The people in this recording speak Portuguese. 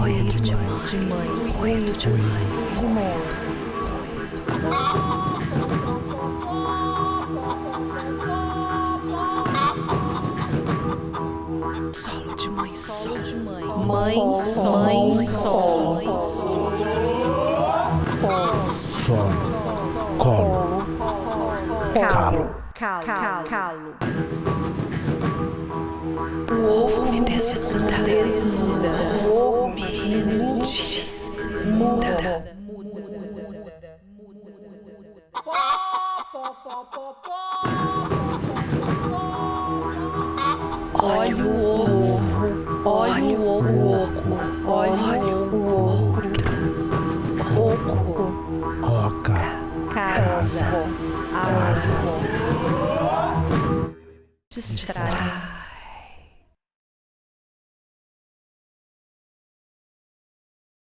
Ruído de mãe. Ruído de mãe. Solo de mãe. Solo de mãe. Mãe, solo. Solo. Colo. Calo. O ovo me desnuda. O ovo me desnuda. Olha o ovo, olha o oco, olha o outro, Oca. casa, Asas. distrai.